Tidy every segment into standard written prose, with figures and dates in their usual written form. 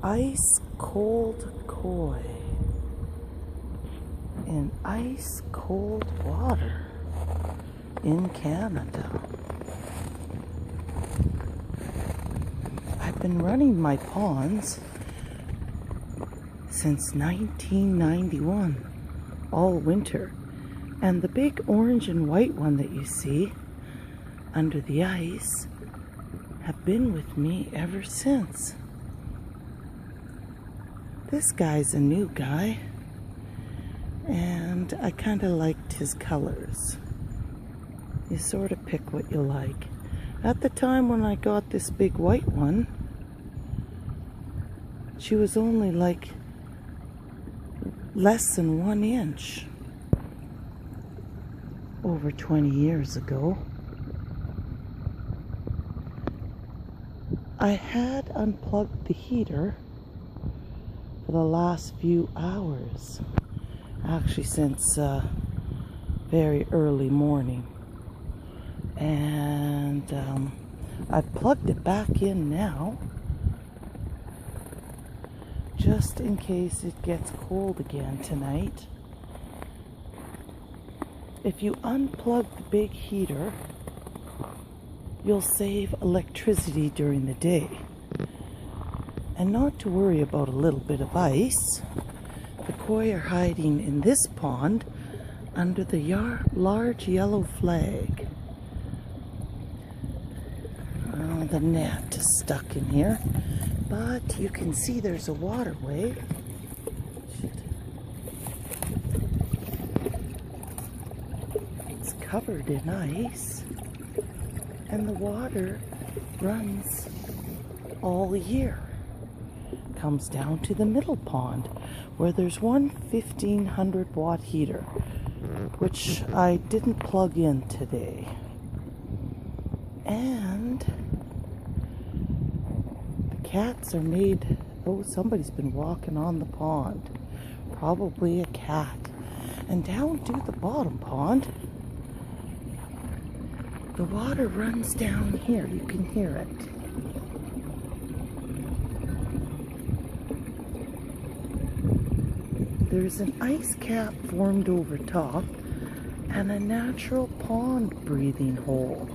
Ice cold koi in ice cold water in Canada. I've been running my ponds since 1991, all winter. And the big orange and white one that you see under the ice have been with me ever since. This guy's a new guy, and I kind of liked his colors. You sort of pick what you like. At the time when I got this big white one, she was only like less than 1 inch over 20 years ago. I had unplugged the heater for the last few hours, actually since very early morning, and I've plugged it back in now just in case it gets cold again tonight. If you unplug the big heater, you'll save electricity during the day. And not to worry about a little bit of ice. The koi are hiding in this pond under the large yellow flag. Oh, the net is stuck in here, but you can see there's a waterway. It's covered in ice, and the water runs all year. Comes down to the middle pond where there's one 1500 watt heater, which I didn't plug in today. And the cats are made, oh, somebody's been walking on the pond, probably a cat. And down to the bottom pond, the water runs down here. You can hear it. There's an ice cap formed over top and a natural pond breathing hole.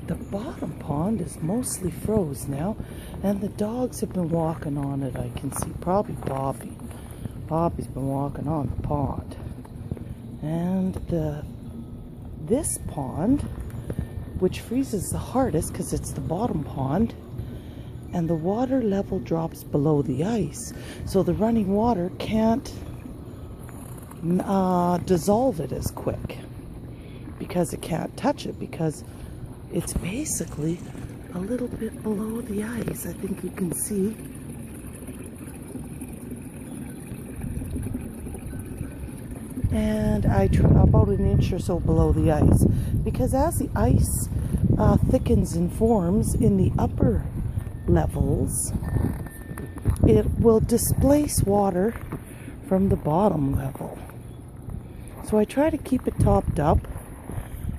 The bottom pond is mostly froze now, and the dogs have been walking on it. I can see probably Bobby. Bobby's been walking on the pond. And this pond, which freezes the hardest because it's the bottom pond, and the water level drops below the ice, so the running water can't dissolve it as quick because it can't touch it, because it's basically a little bit below the ice. I think you can see. And I try about an inch or so below the ice, because as the ice thickens and forms in the upper levels, it will displace water from the bottom level. So I try to keep it topped up,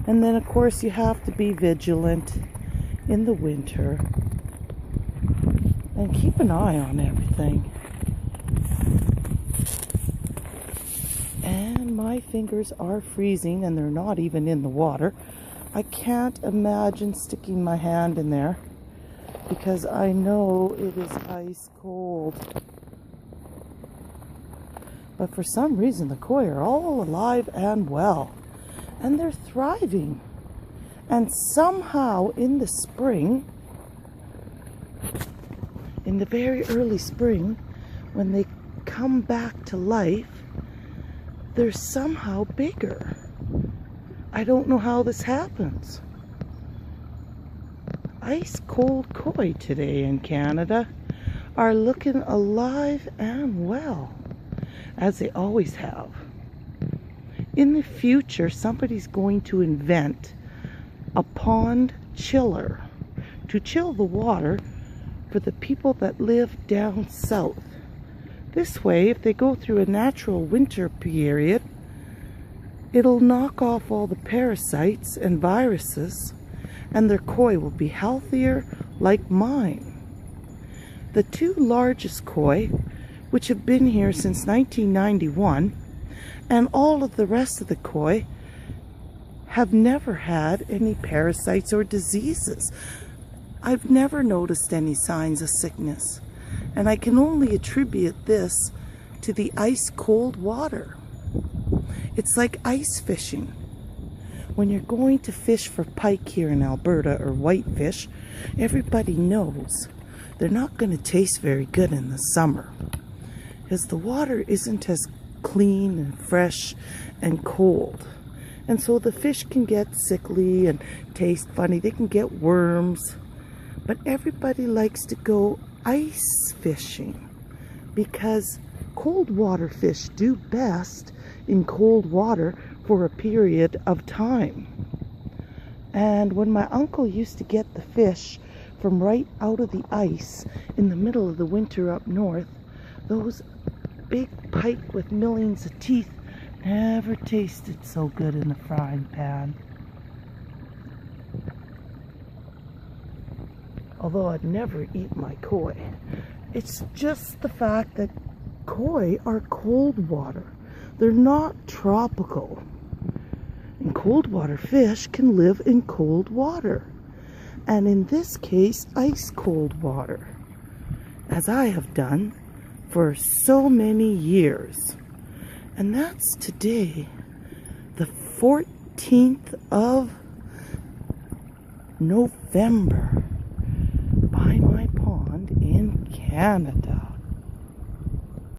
and then of course you have to be vigilant in the winter and keep an eye on everything. And my fingers are freezing, and they're not even in the water. I can't imagine sticking my hand in there, because I know it is ice cold. But for some reason the koi are all alive and well, and they're thriving. And somehow in the spring, in the very early spring, when they come back to life, they're somehow bigger. I don't know how this happens. Ice cold koi today in Canada are looking alive and well, as they always have. In the future, somebody's going to invent a pond chiller to chill the water for the people that live down south. This way, if they go through a natural winter period, it'll knock off all the parasites and viruses, and their koi will be healthier, like mine. The two largest koi, which have been here since 1991, and all of the rest of the koi have never had any parasites or diseases. I've never noticed any signs of sickness, and I can only attribute this to the ice cold water. It's like ice fishing. When you're going to fish for pike here in Alberta or whitefish, everybody knows they're not going to taste very good in the summer because the water isn't as clean and fresh and cold. And so the fish can get sickly and taste funny. They can get worms. But everybody likes to go ice fishing because cold water fish do best in cold water for a period of time. And when my uncle used to get the fish from right out of the ice in the middle of the winter up north, those big pike with millions of teeth never tasted so good in the frying pan. Although I'd never eat my koi. It's just the fact that koi are cold water. They're not tropical. And cold water fish can live in cold water. And in this case, ice cold water. As I have done for so many years. And that's today, the 14th of November, by my pond in Canada.